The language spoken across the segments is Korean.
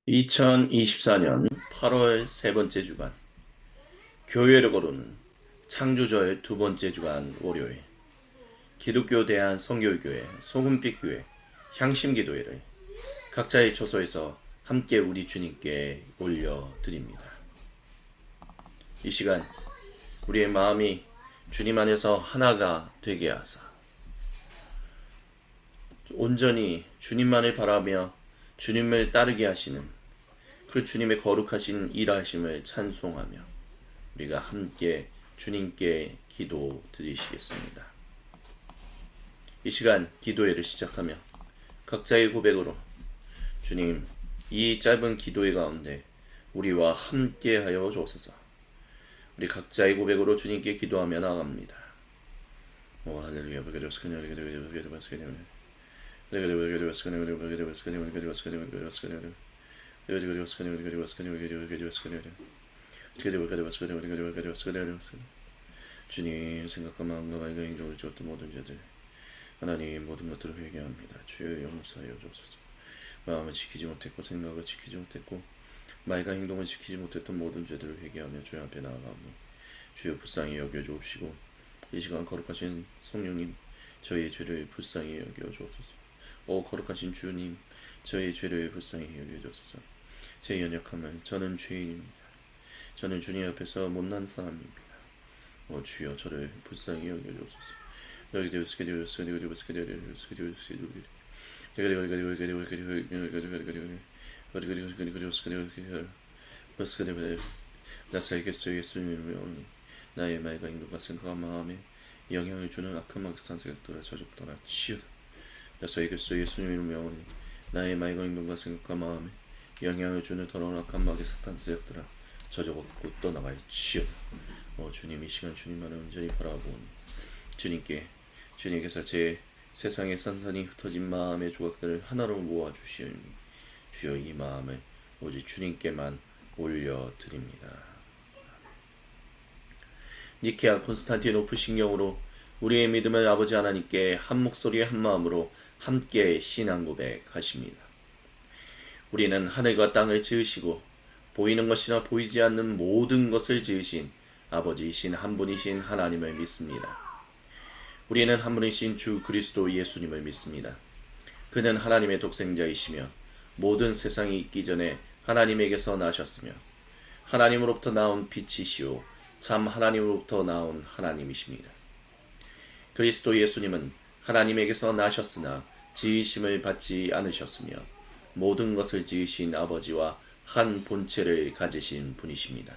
2024년 8월 세 번째 주간, 교회를 거르는 창조주의 두 번째 주간 월요일, 기독교 대한 성교교회, 소금빛교회, 향심기도회를 각자의 처소에서 함께 우리 주님께 올려드립니다. 이 시간 우리의 마음이 주님 안에서 하나가 되게 하사 온전히 주님만을 바라며 주님을 따르게 하시는 그 주님의 거룩하신 일하심을 찬송하며 우리가 함께 주님께 기도 드리시겠습니다. 이 시간 기도회를 시작하며 각자의 고백으로 주님, 이 짧은 기도회 가운데 우리와 함께 하여 주옵소서. 우리 각자의 고백으로 주님께 기도하며 나아갑니다. 오 할렐루야. 주님, 생각과 마음과 맑은 행동을 주었던 모든 자들 하나님 모든 것들을 회개합니다. 주여 용서하여 주옵소서. 마음을 지키지 못했고 생각을 지키지 못했고 말과 행동을 지키지 못했던 모든 죄들을 회개하며 주여 앞에 나아가오니 주여 불쌍히 여겨 주옵시고 이 시간 거룩하신 성령님 저희의 죄를 불쌍히 여겨 주옵소서. 오 거룩하신 주님 저희의 죄를 불쌍히 여겨 주옵소서. 제 연약함을 저는 죄인입니다. 저는 주님 앞에서 못난 사람입니다. 오 주여 저를 불쌍히 여겨 주옵소서. 나사에게서 예수님을 오니 나의 말과 행동과 생각과 마음에 영향을 주는 악한 막상 생각들아 저주부터나 치우다. 나사에게서 예수님을 오니 나의 말과 행동과 생각과 마음에 영향을 주는 더러운 악한 막의 사탄 세력들아 저주받고 떠나가야 치우다. 주님 이 시간 주님만을 온전히 바라보니 주님께서 제 세상에 산산이 흩어진 마음의 조각들을 하나로 모아 주시오니 주여 이 마음을 오직 주님께만 올려드립니다. 니케아 콘스탄티노플 신경으로 우리의 믿음을 아버지 하나님께 한 목소리의 한 마음으로 함께 신앙 고백하십니다. 우리는 하늘과 땅을 지으시고 보이는 것이나 보이지 않는 모든 것을 지으신 아버지이신 한 분이신 하나님을 믿습니다. 우리는 한 분이신 주 그리스도 예수님을 믿습니다. 그는 하나님의 독생자이시며 모든 세상이 있기 전에 하나님에게서 나셨으며 하나님으로부터 나온 빛이시오 참 하나님으로부터 나온 하나님이십니다. 그리스도 예수님은 하나님에게서 나셨으나 지으심을 받지 않으셨으며 모든 것을 지으신 아버지와 한 본체를 가지신 분이십니다.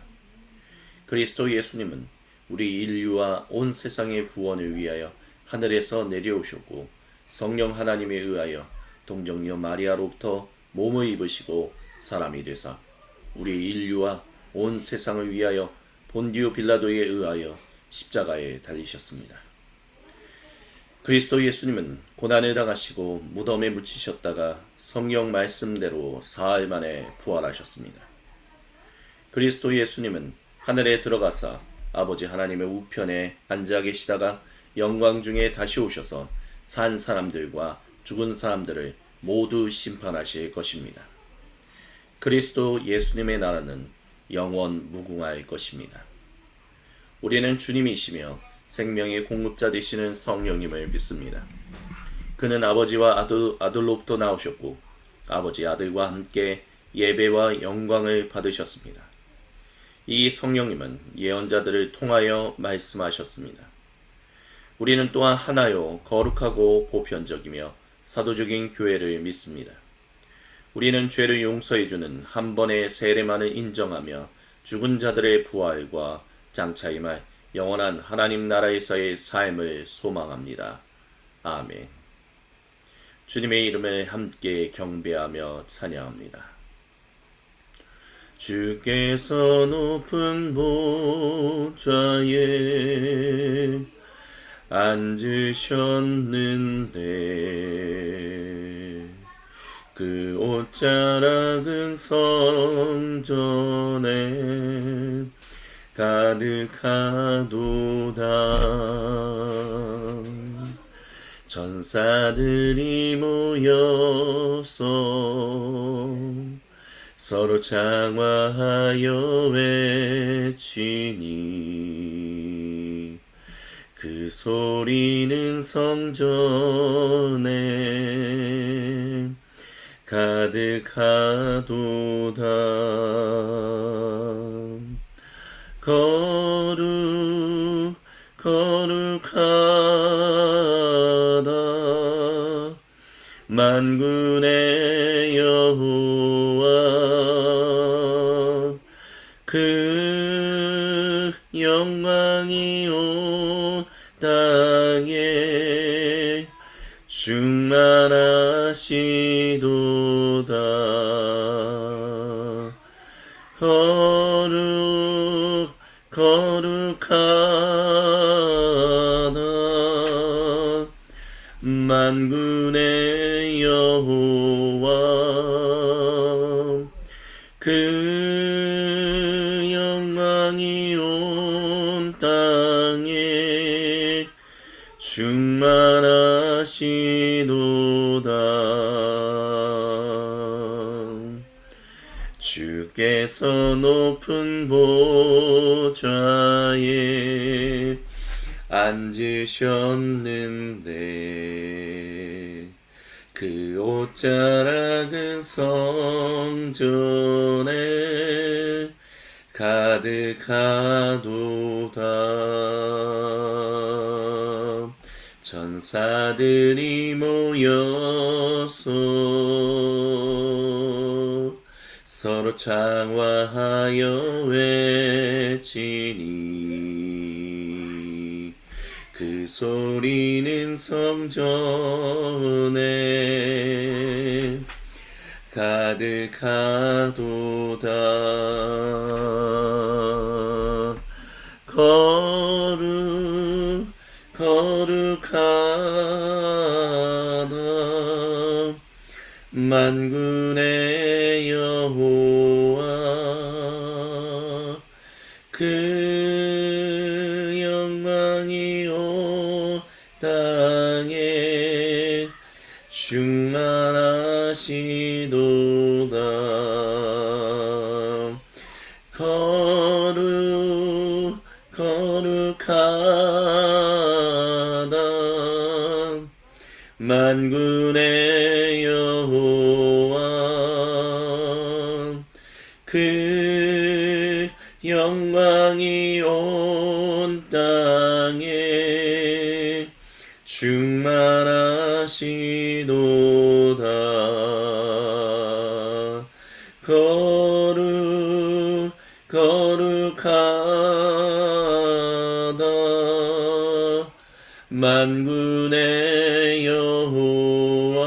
그리스도 예수님은 우리 인류와 온 세상의 구원을 위하여 하늘에서 내려오셨고 성령 하나님에 의하여 동정녀 마리아로부터 몸을 입으시고 사람이 되사 우리 인류와 온 세상을 위하여 본디오 빌라도에 의하여 십자가에 달리셨습니다. 그리스도 예수님은 고난을 당하시고 무덤에 묻히셨다가 성경 말씀대로 사흘 만에 부활하셨습니다. 그리스도 예수님은 하늘에 들어가사 아버지 하나님의 우편에 앉아 계시다가 영광 중에 다시 오셔서 산 사람들과 죽은 사람들을 모두 심판하실 것입니다. 그리스도 예수님의 나라는 영원 무궁할 것입니다. 우리는 주님이시며 생명의 공급자 되시는 성령님을 믿습니다. 그는 아버지와 아들로부터 나오셨고 아버지 아들과 함께 예배와 영광을 받으셨습니다. 이 성령님은 예언자들을 통하여 말씀하셨습니다. 우리는 또한 하나요 거룩하고 보편적이며 사도적인 교회를 믿습니다. 우리는 죄를 용서해주는 한 번의 세례만을 인정하며 죽은 자들의 부활과 장차 임할 영원한 하나님 나라에서의 삶을 소망합니다. 아멘. 주님의 이름을 함께 경배하며 찬양합니다. 주께서 높은 보좌에 앉으셨는데 그 옷자락은 성전에 가득하도다. 천사들이 모여서 서로 장화하여 외치니 그 소리는 성전에 가득하도다. 거룩하다 만군의 여호와 그 영광이 온 땅에 충만하시도다. 거룩하다 만군의 여호와 그 영광이 온 땅에 충만하시도다. 주께서 높은 보좌에 앉으셨는데 그 옷자락은 성전에 가득하도다. 천사들이 모여서 서로 장화하여 외치니 그 소리는 성전에 가득하도다. 거룩하다 만군의 여호와 그 영광이 온 땅에 충만하시도다. 거룩하다 만군의 여호와 그 영광이 온 땅에 충만하시도다. 거룩하다 만군의 여호와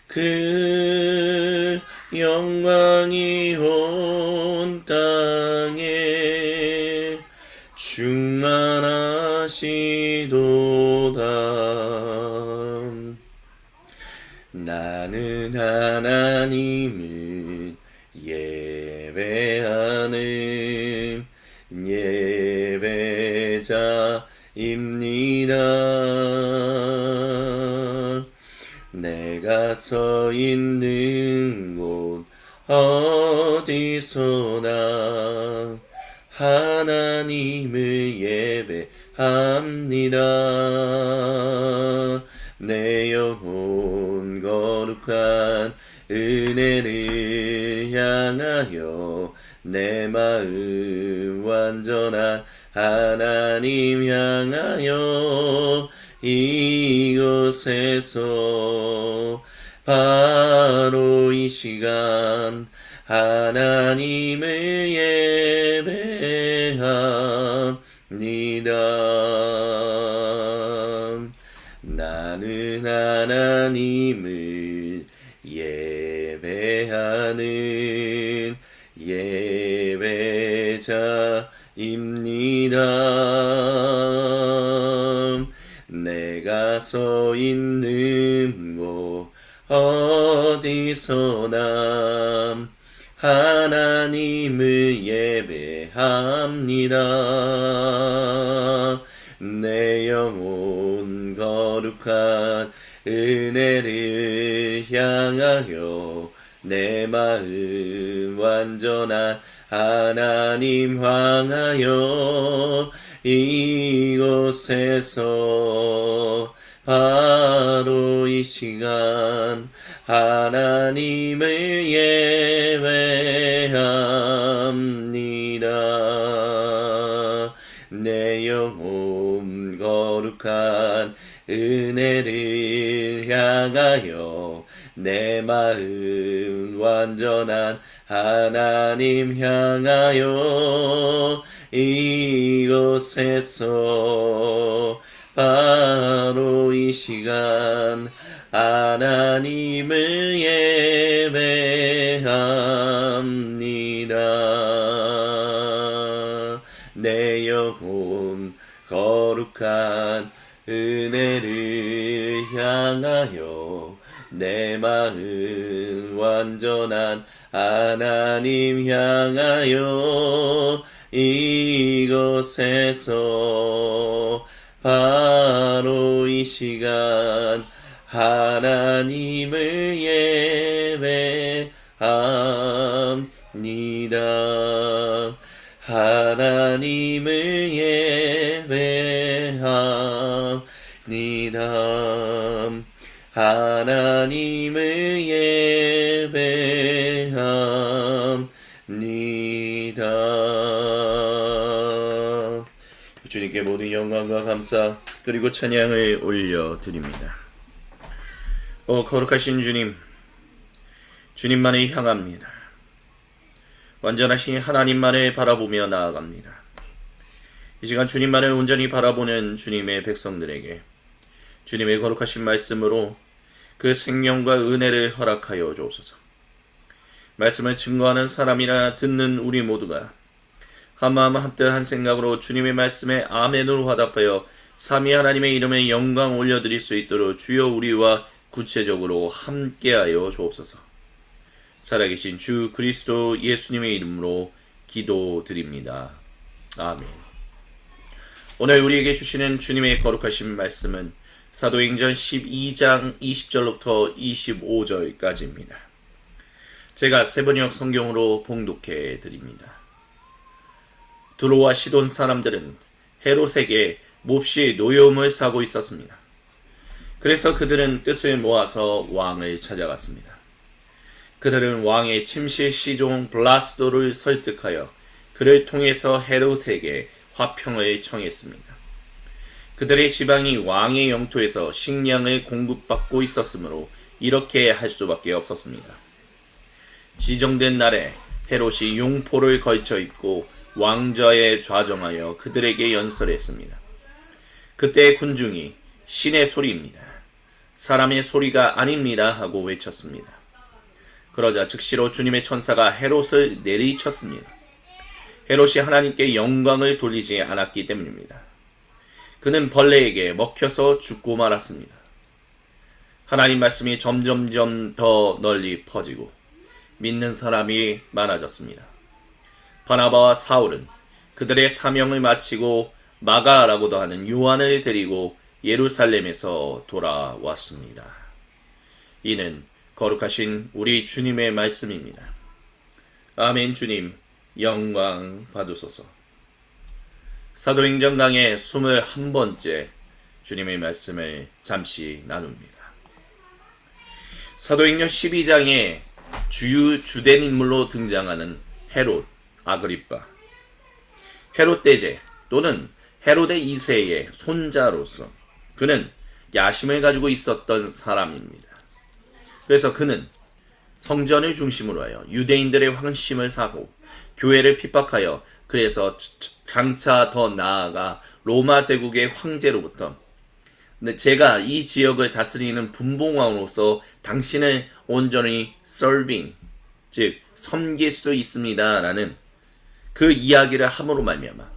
그 영광이 온 땅에 충만하시도다. 나는 하나님을 예배하는 예배자입니다. 내가 서 있는 곳 어디서나 하나님을 예배합니다. 내 영혼 거룩한 은혜를 향하여 내 마음 완전한 하나님 향하여 이곳에서 바로 이 시간 하나님을 예배합니다. 나는 하나님을 예배하는 예배자입니다. 내가 서 있는 곳 어디서나 하나님을 예배합니다. 내 영혼 거룩한 은혜를 향하여 내 마음 완전한 하나님 향하여 이곳에서 바로 이 시간 하나님을 예배합니다. 내 영혼 거룩한 은혜를 향하여 내 마음 완전한 하나님 향하여 이곳에서 바로 이 시간 하나님을 예배합니다. 내 영혼 거룩한 은혜를 향하여 내 마음 완전한 하나님 향하여 이곳에서 바로 이 시간 하나님을 예배합니다. 하나님을 예배합니다. 하나님을 예배합니다. 주님께 모든 영광과 감사 그리고 찬양을 올려드립니다. 거룩하신 주님, 주님만을 향합니다. 완전하신 하나님만을 바라보며 나아갑니다. 이 시간 주님만을 온전히 바라보는 주님의 백성들에게 주님의 거룩하신 말씀으로 그 생명과 은혜를 허락하여 주옵소서. 말씀을 증거하는 사람이나 듣는 우리 모두가 한마음 한뜻 한 생각으로 주님의 말씀에 아멘으로 화답하여 삼위 하나님의 이름에 영광 올려드릴 수 있도록 주여 우리와 구체적으로 함께하여 주옵소서. 살아계신 주 그리스도 예수님의 이름으로 기도드립니다. 아멘. 오늘 우리에게 주시는 주님의 거룩하신 말씀은 사도행전 12장 20절부터 25절까지입니다. 제가 세번역 성경으로 봉독해 드립니다. 두로와 시돈 사람들은 헤롯에게 몹시 노여움을 사고 있었습니다. 그래서 그들은 뜻을 모아서 왕을 찾아갔습니다. 그들은 왕의 침실 시종 블라스도를 설득하여 그를 통해서 헤롯에게 화평을 청했습니다. 그들의 지방이 왕의 영토에서 식량을 공급받고 있었으므로 이렇게 할 수밖에 없었습니다. 지정된 날에 헤롯이 용포를 걸쳐 입고 왕좌에 좌정하여 그들에게 연설했습니다. 그때 군중이 신의 소리입니다. 사람의 소리가 아닙니다 하고 외쳤습니다. 그러자 즉시로 주님의 천사가 헤롯을 내리쳤습니다. 헤롯이 하나님께 영광을 돌리지 않았기 때문입니다. 그는 벌레에게 먹혀서 죽고 말았습니다. 하나님 말씀이 점점점 더 널리 퍼지고 믿는 사람이 많아졌습니다. 바나바와 사울은 그들의 사명을 마치고 마가라고도 하는 요한을 데리고 예루살렘에서 돌아왔습니다. 이는 거룩하신 우리 주님의 말씀입니다. 아멘. 주님 영광 받으소서. 사도행전 강의 21번째 주님의 말씀을 잠시 나눕니다. 사도행전 12장에 주된 인물로 등장하는 헤롯 아그리빠, 헤롯 대제 또는 헤롯의 2세의 손자로서 그는 야심을 가지고 있었던 사람입니다. 그래서 그는 성전을 중심으로 하여 유대인들의 환심을 사고 교회를 핍박하여 그래서 장차 더 나아가 로마 제국의 황제로부터 제가 이 지역을 다스리는 분봉왕으로서 당신을 온전히 serving, 즉 섬길 수 있습니다 라는 그 이야기를 함으로 말미암아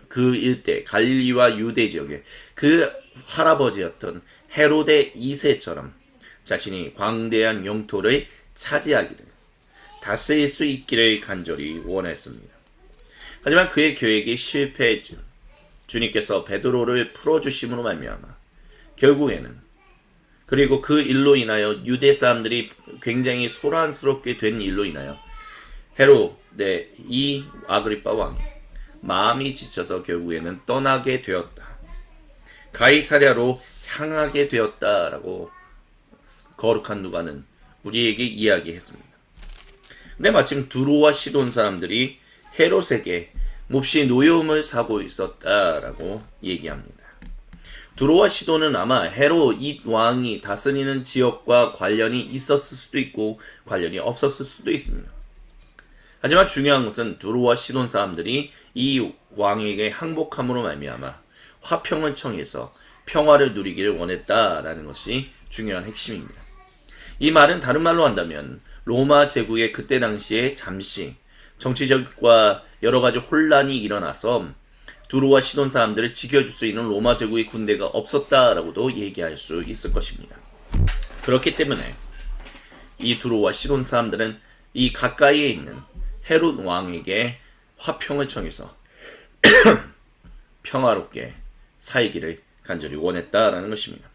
그 일대 갈릴리와 유대 지역에 그 할아버지였던 헤롯의 2세처럼 자신이 광대한 영토를 차지하기를 다스릴 수 있기를 간절히 원했습니다. 하지만 그의 계획이 실패했죠. 주님께서 베드로를 풀어주심으로 말미암아 결국에는 그리고 그 일로 인하여 유대 사람들이 굉장히 소란스럽게 된 일로 인하여 헤롯의 이 아그리파 왕이 마음이 지쳐서 결국에는 떠나게 되었다. 가이사랴로 향하게 되었다라고 거룩한 누가는 우리에게 이야기했습니다. 근데 마침 두로와 시돈 사람들이 헤롯에게 몹시 노여움을 사고 있었다라고 얘기합니다. 두로와 시돈은 아마 헤롯 이 왕이 다스리는 지역과 관련이 있었을 수도 있고 관련이 없었을 수도 있습니다. 하지만 중요한 것은 두로와 시돈 사람들이 이 왕에게 항복함으로 말미암아 화평을 청해서 평화를 누리기를 원했다라는 것이 중요한 핵심입니다. 이 말은 다른 말로 한다면 로마 제국의 그때 당시에 잠시 정치적과 여러 가지 혼란이 일어나서 두로와 시돈 사람들을 지켜줄 수 있는 로마 제국의 군대가 없었다라고도 얘기할 수 있을 것입니다. 그렇기 때문에 이 두로와 시돈 사람들은 이 가까이에 있는 헤롯 왕에게 화평을 청해서 평화롭게 살기를 간절히 원했다라는 것입니다.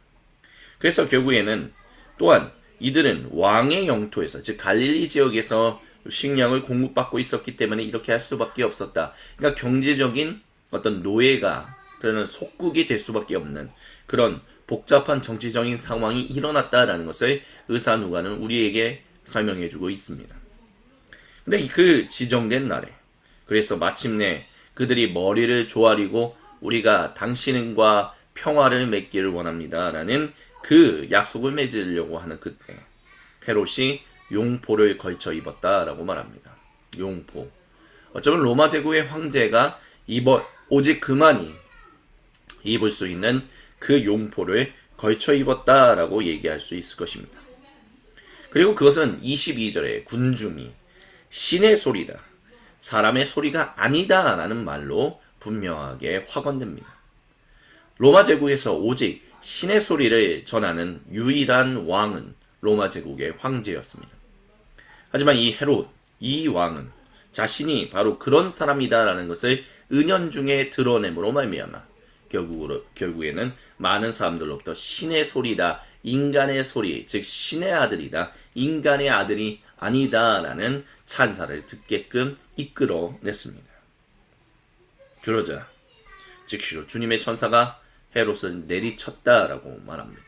그래서 결국에는 또한 이들은 왕의 영토에서 즉 갈릴리 지역에서 식량을 공급받고 있었기 때문에 이렇게 할 수밖에 없었다. 그러니까 경제적인 어떤 노예가 그러는 속국이 될 수밖에 없는 그런 복잡한 정치적인 상황이 일어났다라는 것을 의사 누가는 우리에게 설명해주고 있습니다. 근데 그 지정된 날에 그래서 마침내 그들이 머리를 조아리고 우리가 당신과 평화를 맺기를 원합니다 라는 그 약속을 맺으려고 하는 그때 헤롯이 용포를 걸쳐 입었다라고 말합니다. 용포. 어쩌면 로마 제국의 황제가 오직 그만이 입을 수 있는 그 용포를 걸쳐 입었다라고 얘기할 수 있을 것입니다. 그리고 그것은 22절에 군중이 신의 소리다, 사람의 소리가 아니다 라는 말로 분명하게 확언됩니다. 로마 제국에서 오직 신의 소리를 전하는 유일한 왕은 로마 제국의 황제였습니다. 하지만 이 헤롯, 이 왕은 자신이 바로 그런 사람이다라는 것을 은연중에 드러냄으로 말미암아 결국에는 많은 사람들로부터 신의 소리다, 인간의 소리, 즉 신의 아들이다, 인간의 아들이 아니다라는 찬사를 듣게끔 이끌어냈습니다. 그러자 즉시로 주님의 천사가 헤롯을 내리쳤다라고 말합니다.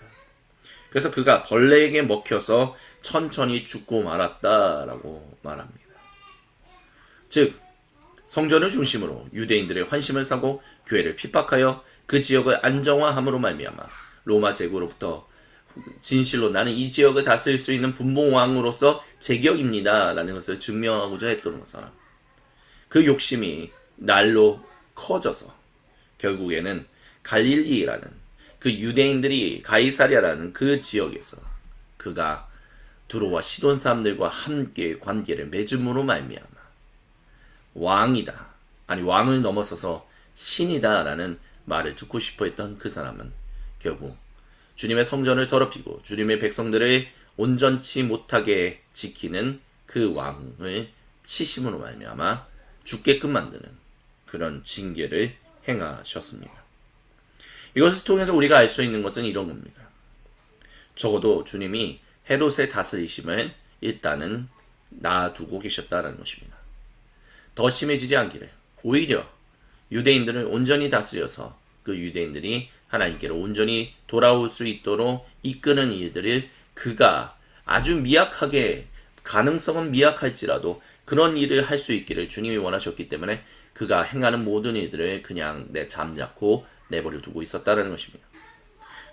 그래서 그가 벌레에게 먹혀서 천천히 죽고 말았다라고 말합니다. 즉 성전을 중심으로 유대인들의 환심을 사고 교회를 핍박하여 그 지역을 안정화함으로 말미암아 로마 제국으로부터 진실로 나는 이 지역을 다스릴 수 있는 분봉왕으로서 제격입니다 라는 것을 증명하고자 했던 것은 그 욕심이 날로 커져서 결국에는 갈릴리라는 그 유대인들이 가이사랴라는 그 지역에서 그가 두로와 시돈 사람들과 함께 관계를 맺음으로 말미암아 왕이다, 아니 왕을 넘어서서 신이다 라는 말을 듣고 싶어 했던 그 사람은 결국 주님의 성전을 더럽히고 주님의 백성들을 온전치 못하게 지키는 그 왕을 치심으로 말미암아 죽게끔 만드는 그런 징계를 행하셨습니다. 이것을 통해서 우리가 알 수 있는 것은 이런 겁니다. 적어도 주님이 헤롯의 다스리심을 일단은 놔두고 계셨다는 것입니다. 더 심해지지 않기를 오히려 유대인들을 온전히 다스려서 그 유대인들이 하나님께로 온전히 돌아올 수 있도록 이끄는 일들을 그가 아주 미약하게 가능성은 미약할지라도 그런 일을 할 수 있기를 주님이 원하셨기 때문에 그가 행하는 모든 일들을 그냥 잠자코 내버려 두고 있었다는 것입니다.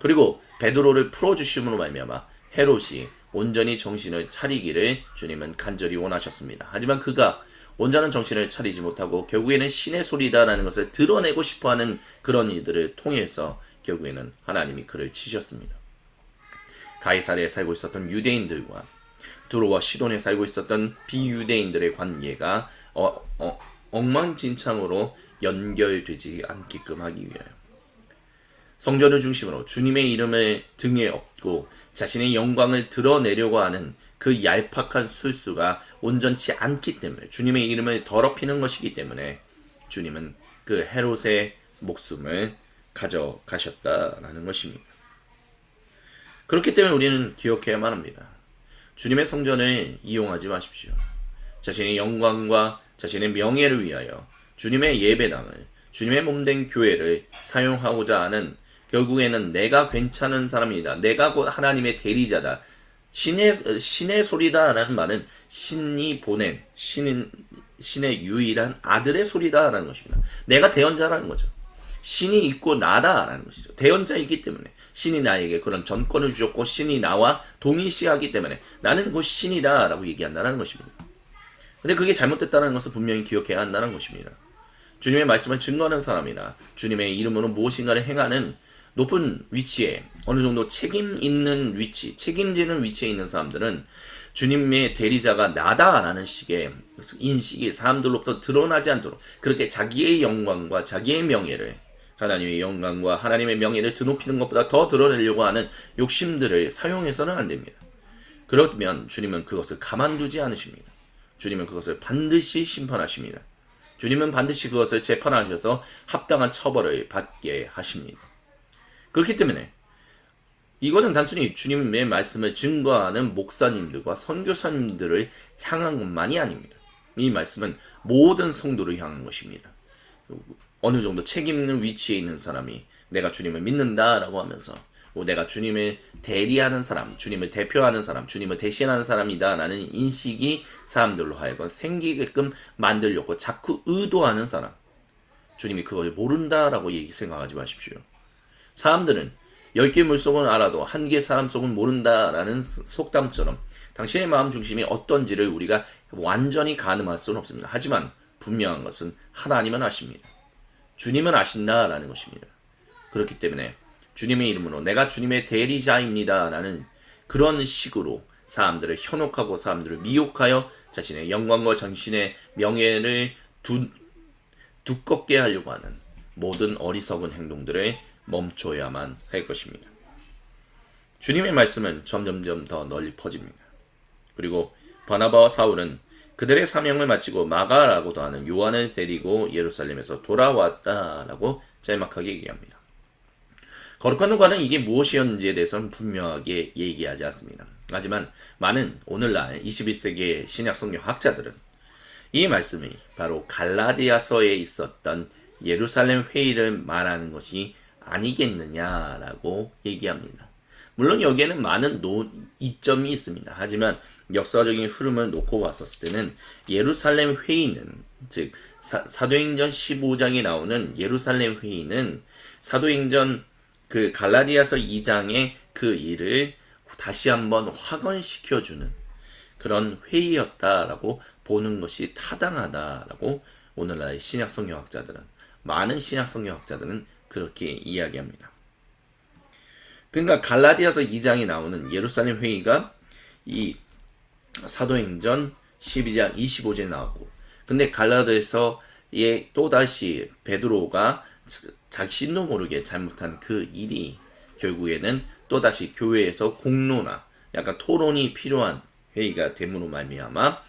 그리고 베드로를 풀어주심으로 말미암아 헤롯이 온전히 정신을 차리기를 주님은 간절히 원하셨습니다. 하지만 그가 온전한 정신을 차리지 못하고 결국에는 신의 소리다라는 것을 드러내고 싶어하는 그런 일들을 통해서 결국에는 하나님이 그를 치셨습니다. 가이사랴에 살고 있었던 유대인들과 두로와 시돈에 살고 있었던 비유대인들의 관계가 엉망진창으로 연결되지 않게끔 하기 위하여 성전을 중심으로 주님의 이름을 등에 업고 자신의 영광을 드러내려고 하는 그 얄팍한 술수가 온전치 않기 때문에 주님의 이름을 더럽히는 것이기 때문에 주님은 그 헤롯의 목숨을 가져가셨다라는 것입니다. 그렇기 때문에 우리는 기억해야만 합니다. 주님의 성전을 이용하지 마십시오. 자신의 영광과 자신의 명예를 위하여 주님의 예배당을, 주님의 몸된 교회를 사용하고자 하는, 결국에는 내가 괜찮은 사람이다, 내가 곧 하나님의 대리자다, 신의 소리다라는 말은 신이 보낸, 신의 유일한 아들의 소리다라는 것입니다. 내가 대언자라는 거죠. 신이 있고 나다라는 것이죠. 대언자이기 때문에 신이 나에게 그런 전권을 주셨고 신이 나와 동일시하기 때문에 나는 곧 신이다라고 얘기한다는 것입니다. 근데 그게 잘못됐다는 것을 분명히 기억해야 한다는 것입니다. 주님의 말씀을 증거하는 사람이나 주님의 이름으로 무엇인가를 행하는 높은 위치에, 어느 정도 책임 있는 위치, 책임지는 위치에 있는 사람들은 주님의 대리자가 나다라는 식의 인식이 사람들로부터 드러나지 않도록 그렇게 자기의 영광과 자기의 명예를, 하나님의 영광과 하나님의 명예를 드높이는 것보다 더 드러내려고 하는 욕심들을 사용해서는 안 됩니다. 그러면 주님은 그것을 가만두지 않으십니다. 주님은 그것을 반드시 심판하십니다. 주님은 반드시 그것을 재판하셔서 합당한 처벌을 받게 하십니다. 그렇기 때문에 이거는 단순히 주님의 말씀을 증거하는 목사님들과 선교사님들을 향한 것만이 아닙니다. 이 말씀은 모든 성도를 향한 것입니다. 어느 정도 책임 있는 위치에 있는 사람이 내가 주님을 믿는다라고 하면서 내가 주님을 대리하는 사람, 주님을 대표하는 사람, 주님을 대신하는 사람이다라는 인식이 사람들로 하여금 생기게끔 만들려고 자꾸 의도하는 사람, 주님이 그걸 모른다라고 생각하지 마십시오. 사람들은 10개 물속은 알아도 1개 사람 속은 모른다라는 속담처럼 당신의 마음 중심이 어떤지를 우리가 완전히 가늠할 수는 없습니다. 하지만 분명한 것은 하나님은 아십니다. 주님은 아신다라는 것입니다. 그렇기 때문에 주님의 이름으로 내가 주님의 대리자입니다 라는 그런 식으로 사람들을 현혹하고 사람들을 미혹하여 자신의 영광과 자신의 명예를 두껍게 하려고 하는 모든 어리석은 행동들을 멈춰야만 할 것입니다. 주님의 말씀은 점점점 더 널리 퍼집니다. 그리고 바나바와 사울은 그들의 사명을 마치고 마가라고도 하는 요한을 데리고 예루살렘에서 돌아왔다라고 짤막하게 얘기합니다. 거룩한 누가는 이게 무엇이었는지에 대해서는 분명하게 얘기하지 않습니다. 하지만 많은 오늘날 21세기의 신약성경 학자들은 이 말씀이 바로 갈라디아서에 있었던 예루살렘 회의를 말하는 것이 아니겠느냐라고 얘기합니다. 물론 여기에는 많은 이점이 있습니다. 하지만 역사적인 흐름을 놓고 봤었을 때는 예루살렘 회의는, 즉 사도행전 15장에 나오는 예루살렘 회의는 사도행전 그 갈라디아서 2장의 그 일을 다시 한번 확언시켜주는 그런 회의였다라고 보는 것이 타당하다라고 오늘날의 신약성경학자들은, 많은 신약성경학자들은 그렇게 이야기합니다. 그러니까 갈라디아서 2장에 나오는 예루살렘 회의가 이 사도행전 12장 25절에 나왔고, 근데 갈라디아서에 또다시 베드로가 자신도 모르게 잘못한 그 일이 결국에는 또다시 교회에서 공론화, 약간 토론이 필요한 회의가 됨으로 말미암아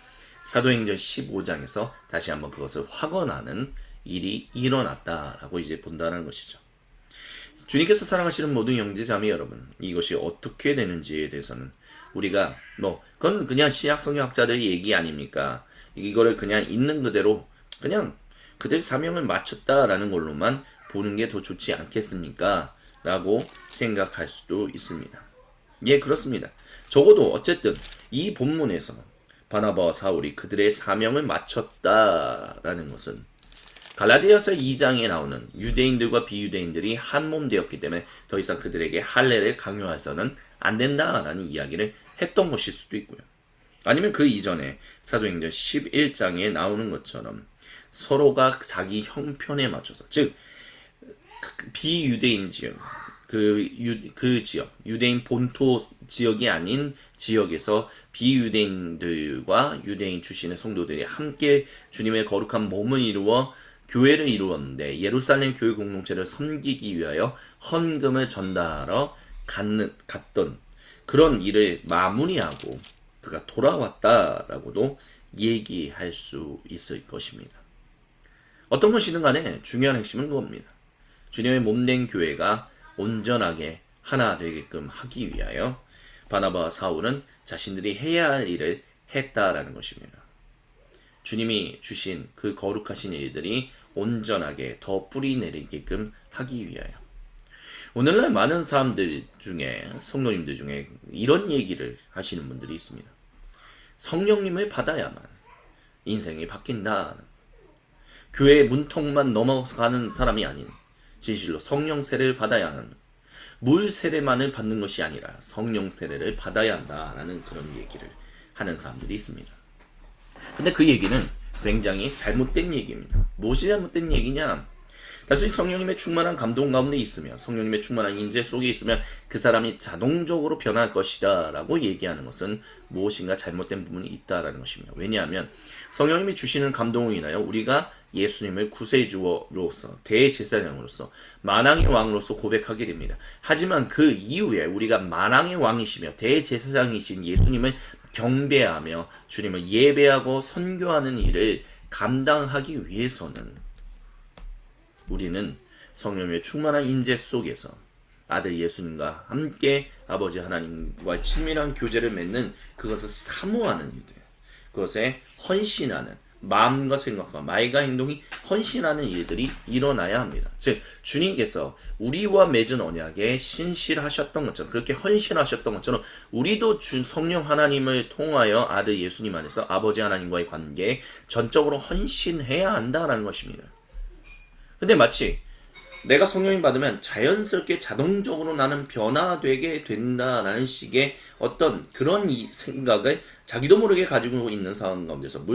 사도행전 15장에서 다시 한번 그것을 확언하는 일이 일어났다라고 이제 본다는 것이죠. 주님께서 사랑하시는 모든 형제자매 여러분, 이것이 어떻게 되는지에 대해서는 우리가 그건 그냥 신약성경학자들의 얘기 아닙니까? 이거를 그냥 있는 그대로 그냥 그들 사명을 마쳤다라는 걸로만 보는 게 더 좋지 않겠습니까? 라고 생각할 수도 있습니다. 예, 그렇습니다. 적어도 어쨌든 이 본문에서 바나바와 사울이 그들의 사명을 마쳤다라는 것은 갈라디아서 2장에 나오는 유대인들과 비유대인들이 한 몸 되었기 때문에 더 이상 그들에게 할례를 강요해서는 안 된다라는 이야기를 했던 것일 수도 있고요. 아니면 그 이전에 사도행전 11장에 나오는 것처럼 서로가 자기 형편에 맞춰서, 즉 비유대인 지역, 그 지역, 유대인 본토 지역이 아닌 지역에서 비유대인들과 유대인 출신의 성도들이 함께 주님의 거룩한 몸을 이루어 교회를 이루었는데, 예루살렘 교회 공동체를 섬기기 위하여 헌금을 전달하러 갔던 그런 일을 마무리하고 그가 돌아왔다라고도 얘기할 수 있을 것입니다. 어떤 것이든 간에 중요한 핵심은 그겁니다. 주님의 몸된 교회가 온전하게 하나 되게끔 하기 위하여 바나바와 사울은 자신들이 해야 할 일을 했다라는 것입니다. 주님이 주신 그 거룩하신 일들이 온전하게 더 뿌리 내리게끔 하기 위하여. 오늘날 많은 사람들 중에, 성도님들 중에 이런 얘기를 하시는 분들이 있습니다. 성령님을 받아야만 인생이 바뀐다. 교회 문턱만 넘어가는 사람이 아닌 진실로 성령 세례를 받아야 하는, 물 세례만을 받는 것이 아니라 성령 세례를 받아야 한다라는 그런 얘기를 하는 사람들이 있습니다. 근데 그 얘기는 굉장히 잘못된 얘기입니다. 무엇이 잘못된 얘기냐? 단순히 성령님의 충만한 감동 가운데 있으면, 성령님의 충만한 인재 속에 있으면 그 사람이 자동적으로 변할 것이다 라고 얘기하는 것은 무엇인가 잘못된 부분이 있다라는 것입니다. 왜냐하면 성령님이 주시는 감동으로 인하여 우리가 예수님을 구세주로서, 대제사장으로서, 만왕의 왕으로서 고백하게 됩니다. 하지만 그 이후에 우리가 만왕의 왕이시며 대제사장이신 예수님을 경배하며 주님을 예배하고 선교하는 일을 감당하기 위해서는 우리는 성령의 충만한 임재 속에서 아들 예수님과 함께 아버지 하나님과 친밀한 교제를 맺는, 그것을 사모하는 일들, 그것에 헌신하는 마음과 생각과 말과 행동이 헌신하는 일들이 일어나야 합니다. 즉 주님께서 우리와 맺은 언약에 신실하셨던 것처럼, 그렇게 헌신하셨던 것처럼 우리도 성령 하나님을 통하여 아들 예수님 안에서 아버지 하나님과의 관계에 전적으로 헌신해야 한다는 것입니다. 근데 마치 내가 성령님 받으면 자연스럽게 자동적으로 나는 변화되게 된다라는 식의 어떤 그런 생각을 자기도 모르게 가지고 있는 상황 가운데서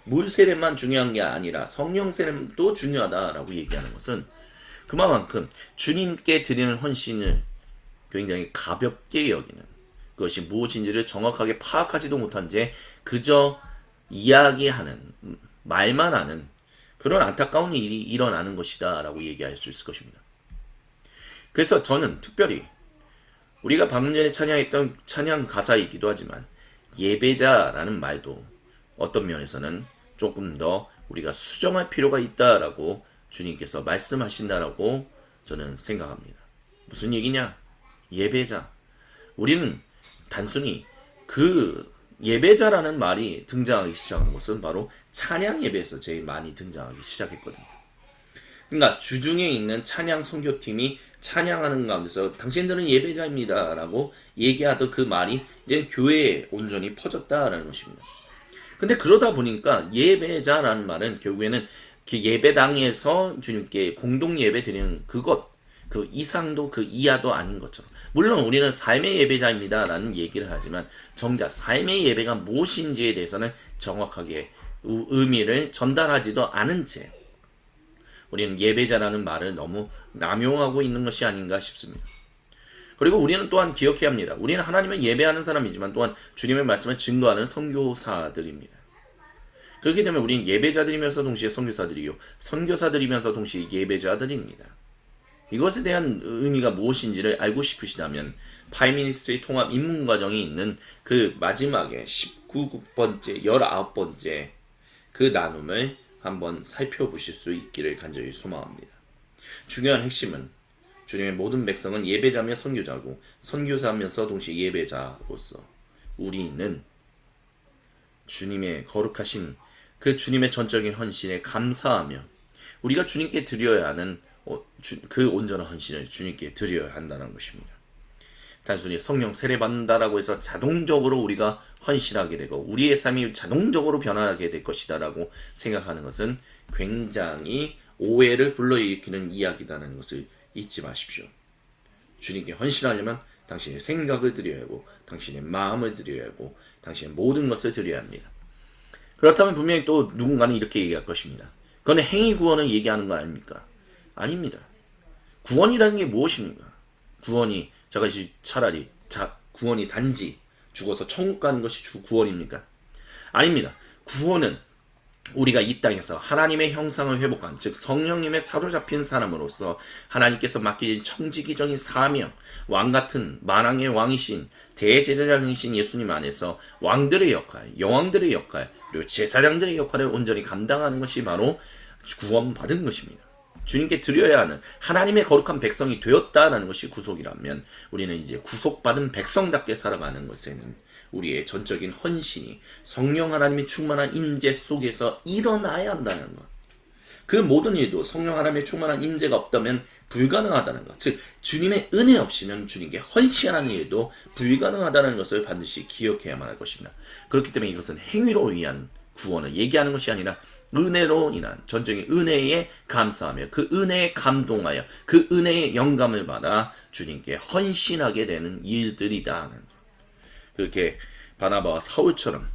물세례만 중요한 게 아니라 성령 세례도 중요하다라고 얘기하는 것은 그만큼 주님께 드리는 헌신을 굉장히 가볍게 여기는, 그것이 무엇인지를 정확하게 파악하지도 못한 채 그저 이야기하는, 말만 하는 그런 안타까운 일이 일어나는 것이다 라고 얘기할 수 있을 것입니다. 그래서 저는 특별히 우리가 방금 전에 찬양했던 찬양 가사이기도 하지만 예배자라는 말도 어떤 면에서는 조금 더 우리가 수정할 필요가 있다라고 주님께서 말씀하신다라고 저는 생각합니다. 무슨 얘기냐? 예배자. 우리는 단순히 그 예배자라는 말이 등장하기 시작한 것은 바로 찬양 예배에서 제일 많이 등장하기 시작했거든요. 그러니까 주중에 있는 찬양 선교팀이 찬양하는 가운데서 당신들은 예배자입니다 라고 얘기하던 그 말이 이제 교회에 온전히 퍼졌다라는 것입니다. 근데 그러다 보니까 예배자라는 말은 결국에는 그 예배당에서 주님께 공동 예배 드리는 그것, 그 이상도 그 이하도 아닌 것처럼, 물론 우리는 삶의 예배자입니다 라는 얘기를 하지만 정작 삶의 예배가 무엇인지에 대해서는 정확하게 의미를 전달하지도 않은 채 우리는 예배자라는 말을 너무 남용하고 있는 것이 아닌가 싶습니다. 그리고 우리는 또한 기억해야 합니다. 우리는 하나님을 예배하는 사람이지만 또한 주님의 말씀을 증거하는 선교사들입니다. 그렇기 때문에 우리는 예배자들이면서 동시에 선교사들이요, 선교사들이면서 동시에 예배자들입니다. 이것에 대한 의미가 무엇인지를 알고 싶으시다면 파이미니스트리 통합 입문과정이 있는 그 마지막에 19번째, 19번째 그 나눔을 한번 살펴보실 수 있기를 간절히 소망합니다. 중요한 핵심은 주님의 모든 백성은 예배자며 선교자고, 선교사면서 동시에 예배자로서 우리는 주님의 거룩하신 그 주님의 전적인 헌신에 감사하며 우리가 주님께 드려야 하는 그 온전한 헌신을 주님께 드려야 한다는 것입니다. 단순히 성령 세례받는다라고 해서 자동적으로 우리가 헌신하게 되고 우리의 삶이 자동적으로 변화하게 될 것이다라고 생각하는 것은 굉장히 오해를 불러일으키는 이야기라는 것을 잊지 마십시오. 주님께 헌신하려면 당신의 생각을 드려야 하고 당신의 마음을 드려야 하고 당신의 모든 것을 드려야 합니다. 그렇다면 분명히 또 누군가는 이렇게 얘기할 것입니다. 그건 행위 구원을 얘기하는 거 아닙니까? 아닙니다. 구원이라는 게 무엇입니까? 구원이 차라리 구원이 단지 죽어서 천국 가는 것이 구원입니까? 아닙니다. 구원은 우리가 이 땅에서 하나님의 형상을 회복한, 즉 성령님의 사로잡힌 사람으로서 하나님께서 맡기신 청지기적인 사명, 왕같은 만왕의 왕이신 대제사장이신 예수님 안에서 왕들의 역할, 여왕들의 역할, 그리고 제사장들의 역할을 온전히 감당하는 것이 바로 구원받은 것입니다. 주님께 드려야 하는 하나님의 거룩한 백성이 되었다라는 것이 구속이라면 우리는 이제 구속받은 백성답게 살아가는 것에는 우리의 전적인 헌신이 성령 하나님의 충만한 임재 속에서 일어나야 한다는 것. 그 모든 일도 성령 하나님의 충만한 임재가 없다면 불가능하다는 것. 즉 주님의 은혜 없이는 주님께 헌신하는 일도 불가능하다는 것을 반드시 기억해야만 할 것입니다. 그렇기 때문에 이것은 행위로 위한 구원을 얘기하는 것이 아니라 은혜로 인한 전적인 은혜에 감사하며 그 은혜에 감동하여 그 은혜의 영감을 받아 주님께 헌신하게 되는 일들이다. 그렇게 바나바와 사울처럼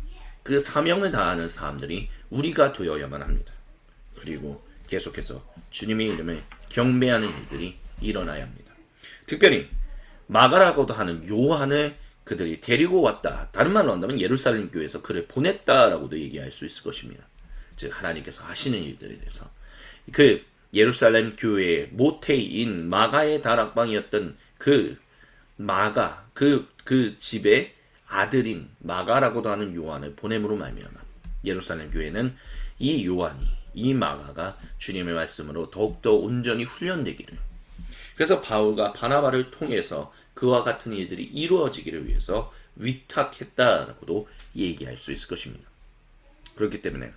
그 사명을 다하는 사람들이 우리가 되어야만 합니다. 그리고 계속해서 주님의 이름을 경배하는 일들이 일어나야 합니다. 특별히 마가라고도 하는 요한을 그들이 데리고 왔다. 다른 말로 한다면 예루살렘 교회에서 그를 보냈다라고도 얘기할 수 있을 것입니다. 즉 하나님께서 하시는 일들에 대해서 그 예루살렘 교회의 모태인 마가의 다락방이었던 그 마가 그 집의 아들인 마가라고도 하는 요한을 보냄으로 말미암아 예루살렘 교회는 이 요한이 이 마가가 주님의 말씀으로 더욱더 온전히 훈련되기를, 그래서 바울과 바나바를 통해서 그와 같은 일들이 이루어지기를 위해서 위탁했다라고도 얘기할 수 있을 것입니다. 그렇기 때문에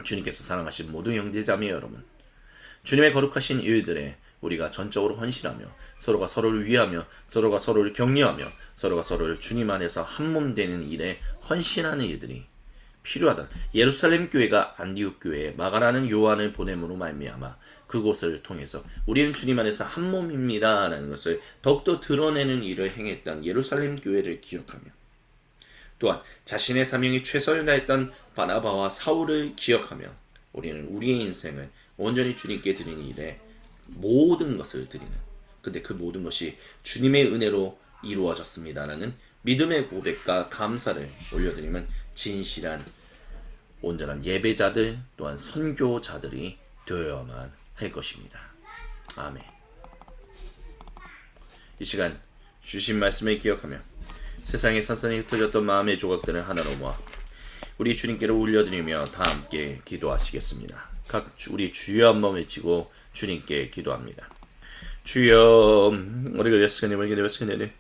주님께서 사랑하신 모든 형제자매 여러분, 주님의 거룩하신 일들에 우리가 전적으로 헌신하며 서로가 서로를 위하며 서로가 서로를 격려하며 서로가 서로를 주님 안에서 한몸 되는 일에 헌신하는 일들이 필요하다. 예루살렘 교회가 안디옥 교회에 마가라는 요한을 보냄으로 말미암아 그곳을 통해서 우리는 주님 안에서 한 몸입니다 라는 것을 더욱더 드러내는 일을 행했던 예루살렘 교회를 기억하며, 또한 자신의 사명이 최선을 다했던 바나바와 사울을 기억하며 우리는 우리의 인생을 온전히 주님께 드리는 일에 모든 것을 드리는, 근데 그 모든 것이 주님의 은혜로 이루어졌습니다라는 믿음의 고백과 감사를 올려드리면 진실한 온전한 예배자들 또한 선교자들이 되어야만 할 것입니다. 아멘. 이 시간 주신 말씀을 기억하며 세상에 산산이 흩어졌던 마음의 조각들을 하나로 모아 우리 주님께로 올려드리며 다 함께 기도하시겠습니다. 각 우리 주여 한번 외치고 주님께 기도합니다. 주여, 우리가 예수님 우리가 예수님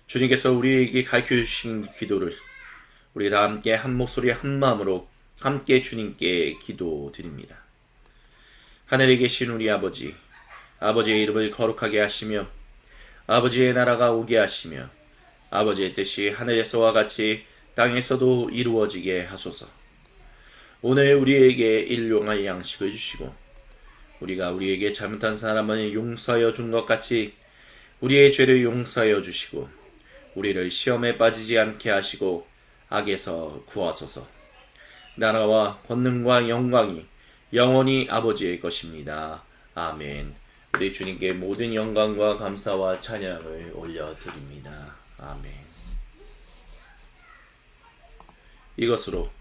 주님께서 우리에게 가르쳐주신 기도를 우리 다 함께 한 목소리 한 마음으로 함께 주님께 기도드립니다. 하늘에 계신 우리 아버지, 아버지의 이름을 거룩하게 하시며 아버지의 나라가 오게 하시며 아버지의 뜻이 하늘에서와 같이 땅에서도 이루어지게 하소서. 오늘 우리에게 일용할 양식을 주시고 우리가 우리에게 잘못한 사람을 용서하여 준 것 같이 우리의 죄를 용서하여 주시고 우리를 시험에 빠지지 않게 하시고 악에서 구하소서. 나라와 권능과 영광이 영원히 아버지의 것입니다. 아멘. 우리 주님께 모든 영광과 감사와 찬양을 올려드립니다. 아멘. 이것으로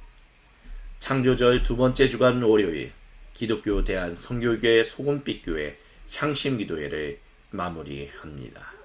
창조절 두 번째 주간 월요일 기독교 대한 선교교회 소금빛교회 향심기도회를 마무리합니다.